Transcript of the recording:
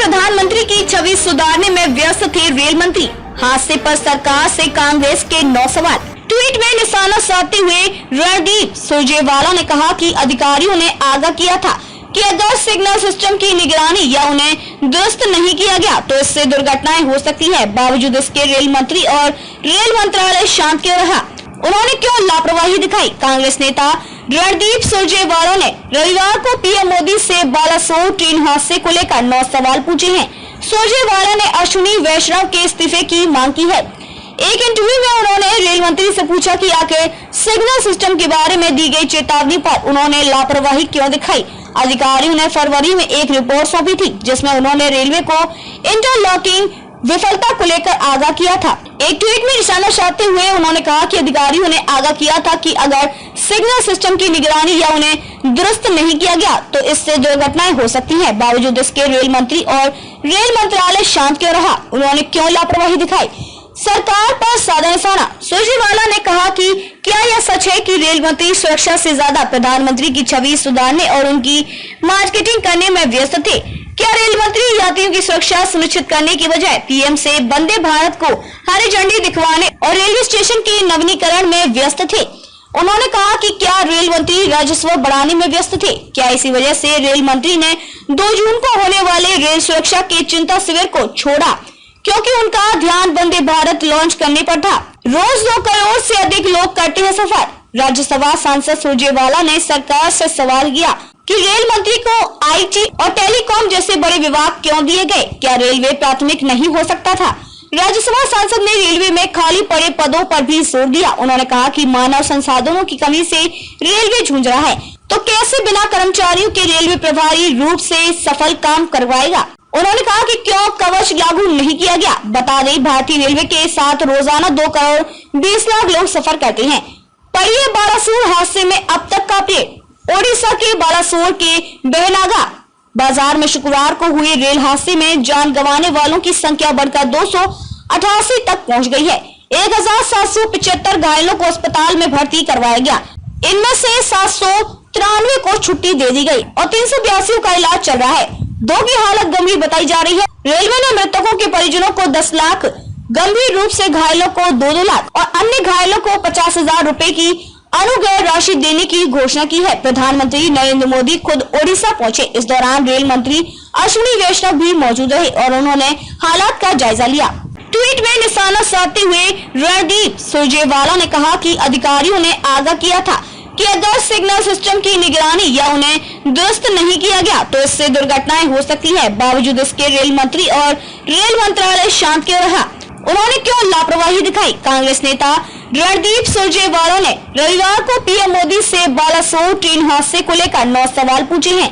प्रधानमंत्री की छवि सुधारने में व्यस्त थे रेल मंत्री। हादसे पर सरकार से कांग्रेस के 9 सवाल। ट्वीट में निशाना साधते हुए रणदीप सुरजेवाला ने कहा कि अधिकारियों ने आगाह किया था कि अगर सिग्नल सिस्टम की निगरानी या उन्हें दुरुस्त नहीं किया गया तो इससे दुर्घटनाएं हो सकती है। बावजूद इसके रेल मंत्री और रेल मंत्रालय शांत क्यों रहा? उन्होंने क्यों लापरवाही दिखाई? कांग्रेस नेता रणदीप सुरजेवाला ने रविवार को पीएम मोदी से बालासोर ट्रेन हादसे को लेकर 9 सवाल पूछे हैं। सुरजेवाला ने अश्विनी वैष्णव के इस्तीफे की मांग की है। एक इंटरव्यू में उन्होंने रेल मंत्री से पूछा कि आखिर सिग्नल सिस्टम के बारे में दी गई चेतावनी पर उन्होंने लापरवाही क्यों दिखाई। अधिकारियों ने फरवरी में एक रिपोर्ट सौंपी थी जिसमें उन्होंने रेलवे को इंटरलॉकिंग विफलता को लेकर आगाह किया था। एक ट्वीट में निशाना साधते हुए उन्होंने कहा कि अधिकारियों ने आगाह किया था कि अगर सिग्नल सिस्टम की निगरानी या उन्हें दुरुस्त नहीं किया गया तो इससे दुर्घटनाएं हो सकती हैं। बावजूद इसके रेल मंत्री और रेल मंत्रालय शांत क्यों रहा? उन्होंने क्यों लापरवाही दिखाई? सरकार पर साधा निशाना। सुरजेवाला ने कहा कि क्या यह सच है कि रेल मंत्री सुरक्षा से ज्यादा प्रधानमंत्री की छवि सुधारने और उनकी मार्केटिंग करने में व्यस्त थे? क्या रेल मंत्री यात्रियों की सुरक्षा सुनिश्चित करने की बजाय पीएम से वंदे भारत को हरी झंडी दिखवाने और रेलवे स्टेशन के नवीनीकरण में व्यस्त थे? उन्होंने कहा कि क्या रेल मंत्री राजस्व बढ़ाने में व्यस्त थे? क्या इसी वजह से रेल मंत्री ने 2 जून को होने वाले रेल सुरक्षा के चिंता शिविर को छोड़ा, क्योंकि उनका ध्यान वंदे भारत लॉन्च करने पर था। रोज 2 करोड़ से अधिक लोग करते हैं सफर। राज्यसभा सांसद सुरजेवाला ने सरकार से सवाल किया कि रेल मंत्री को आईटी और टेलीकॉम जैसे बड़े विभाग क्यों दिए गए? क्या रेलवे प्राथमिक नहीं हो सकता था? राज्यसभा सांसद ने रेलवे में खाली पड़े पदों पर भी जोर दिया। उन्होंने कहा कि मानव संसाधनों की कमी से रेलवे जूझ रहा है, तो कैसे बिना कर्मचारियों के रेलवे प्रभावी रूप से सफल काम करवाएगा? उन्होंने कहा कि क्यों कवच लागू नहीं किया गया? बता दें, भारतीय रेलवे के साथ रोजाना 2 करोड़ 20 लाख लोग सफर करते हैं। पढ़िए बालासोर हादसे में अब तक का अपडेट। ओडिशा के बालासोर के बेहनागा बाजार में शुक्रवार को हुए रेल हादसे में जान गंवाने वालों की संख्या बढ़कर 288 तक पहुंच गई है। 1775 घायलों को अस्पताल में भर्ती करवाया गया। इनमें से 793 को छुट्टी दे दी गई और 382 का इलाज चल रहा है। 2 की हालत गंभीर बताई जा रही है। रेलवे ने मृतकों के परिजनों को 10 लाख, गंभीर रूप से घायलों को 2 लाख और अन्य घायलों को 50,000 रूपए की अनुग्रह राशि देने की घोषणा की है। प्रधानमंत्री नरेंद्र मोदी खुद ओडिशा पहुंचे। इस दौरान रेल मंत्री अश्विनी वैष्णव भी मौजूद रहे और उन्होंने हालात का जायजा लिया। ट्वीट में निशाना साधते हुए रणदीप सुरजेवाला ने कहा कि अधिकारियों ने आगाह किया था कि अगर सिग्नल सिस्टम की निगरानी या उन्हें दुरुस्त नहीं किया गया तो इससे दुर्घटनाएं हो सकती है। बावजूद इसके रेल मंत्री और रेल मंत्रालय शांत क्यों रहा? उन्होंने क्यों लापरवाही दिखाई? कांग्रेस नेता रणदीप सुरजेवाला ने रविवार को पीएम मोदी से बालासोर ट्रेन हादसे को लेकर 9 सवाल पूछे हैं।